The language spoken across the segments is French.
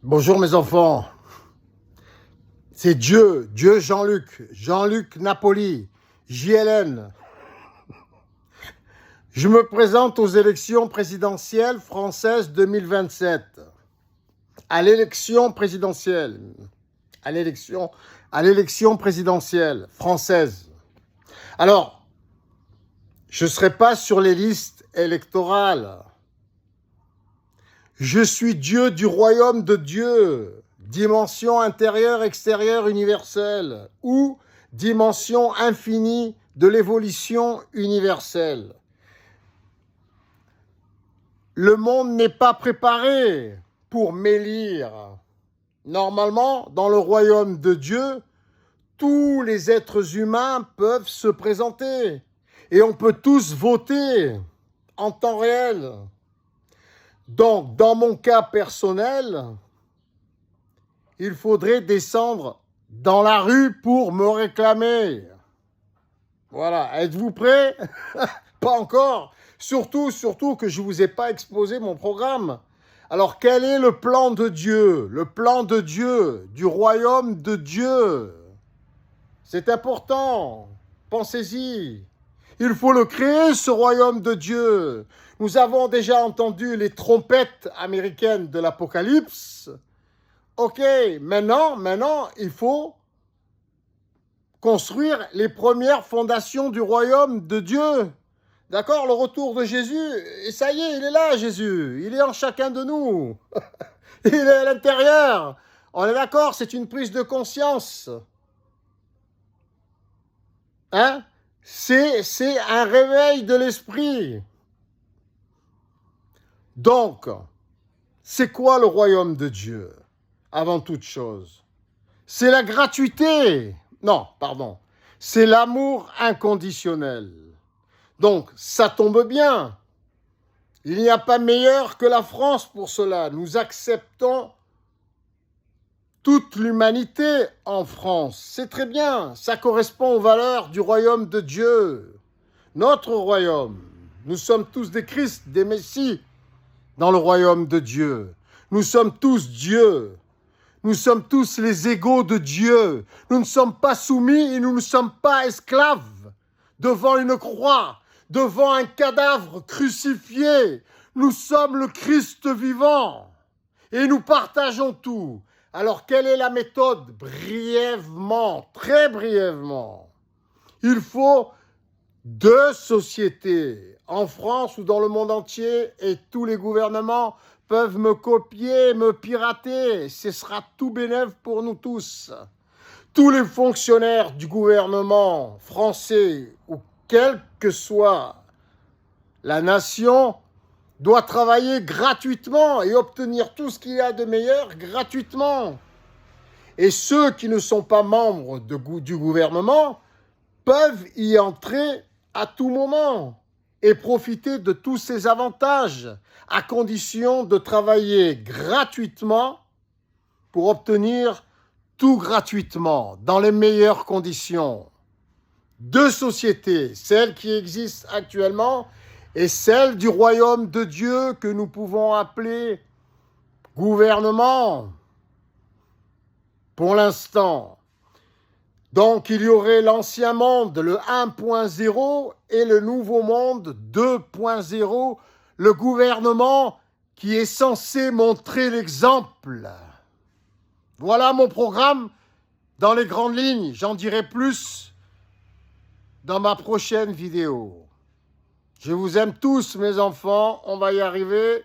Bonjour mes enfants, c'est Dieu Jean-Luc, Jean-Luc Napoli, JLN. Je me présente aux élections présidentielles françaises 2027. À l'élection présidentielle, à l'élection présidentielle française. Alors, je ne serai pas sur les listes électorales. Je suis Dieu du royaume de Dieu, dimension intérieure, extérieure, universelle, ou dimension infinie de l'évolution universelle. Le monde n'est pas préparé pour m'élire. Normalement, dans le royaume de Dieu, tous les êtres humains peuvent se présenter et on peut tous voter en temps réel. Donc, dans mon cas personnel, il faudrait descendre dans la rue pour me réclamer. Voilà, êtes-vous prêts? Pas encore. Surtout que je ne vous ai pas exposé mon programme. Alors, quel est le plan de Dieu? Le plan de Dieu, du royaume de Dieu. C'est important. Pensez-y. Il faut le créer, ce royaume de Dieu. Nous avons déjà entendu les trompettes américaines de l'Apocalypse. Ok, maintenant, il faut construire les premières fondations du royaume de Dieu. D'accord, le retour de Jésus, et ça y est, il est là, Jésus. Il est en chacun de nous. Il est à l'intérieur. On est d'accord, c'est une prise de conscience. Hein? C'est un réveil de l'esprit. Donc, c'est quoi le royaume de Dieu? Avant toute chose, c'est la gratuité. Non, pardon. C'est l'amour inconditionnel. Donc, ça tombe bien. Il n'y a pas meilleur que la France pour cela. Nous acceptons toute l'humanité en France. C'est très bien. Ça correspond aux valeurs du royaume de Dieu. Notre royaume. Nous sommes tous des Christ, des Messies dans le royaume de Dieu. Nous sommes tous Dieu. Nous sommes tous les égaux de Dieu. Nous ne sommes pas soumis et nous ne sommes pas esclaves devant une croix, devant un cadavre crucifié. Nous sommes le Christ vivant et nous partageons tout. Alors, quelle est la méthode? Brièvement, très brièvement. Il faut deux sociétés, en France ou dans le monde entier, et tous les gouvernements peuvent me copier, me pirater. Ce sera tout bénef pour nous tous. Tous les fonctionnaires du gouvernement français, ou quelle que soit la nation, doivent travailler gratuitement et obtenir tout ce qu'il y a de meilleur gratuitement. Et ceux qui ne sont pas membres du gouvernement peuvent y entrer à tout moment et profiter de tous ces avantages, à condition de travailler gratuitement pour obtenir tout gratuitement, dans les meilleures conditions. Deux sociétés, celle qui existe actuellement et celle du royaume de Dieu que nous pouvons appeler gouvernement pour l'instant. Donc, il y aurait l'ancien monde, le 1.0, et le nouveau monde 2.0, le gouvernement qui est censé montrer l'exemple. Voilà mon programme dans les grandes lignes. J'en dirai plus dans ma prochaine vidéo. Je vous aime tous, mes enfants. On va y arriver.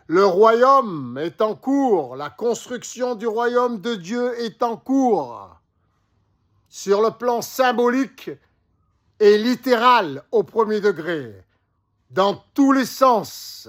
Le royaume est en cours. La construction du royaume de Dieu est en cours. Sur le plan symbolique et littéral au premier degré, dans tous les sens.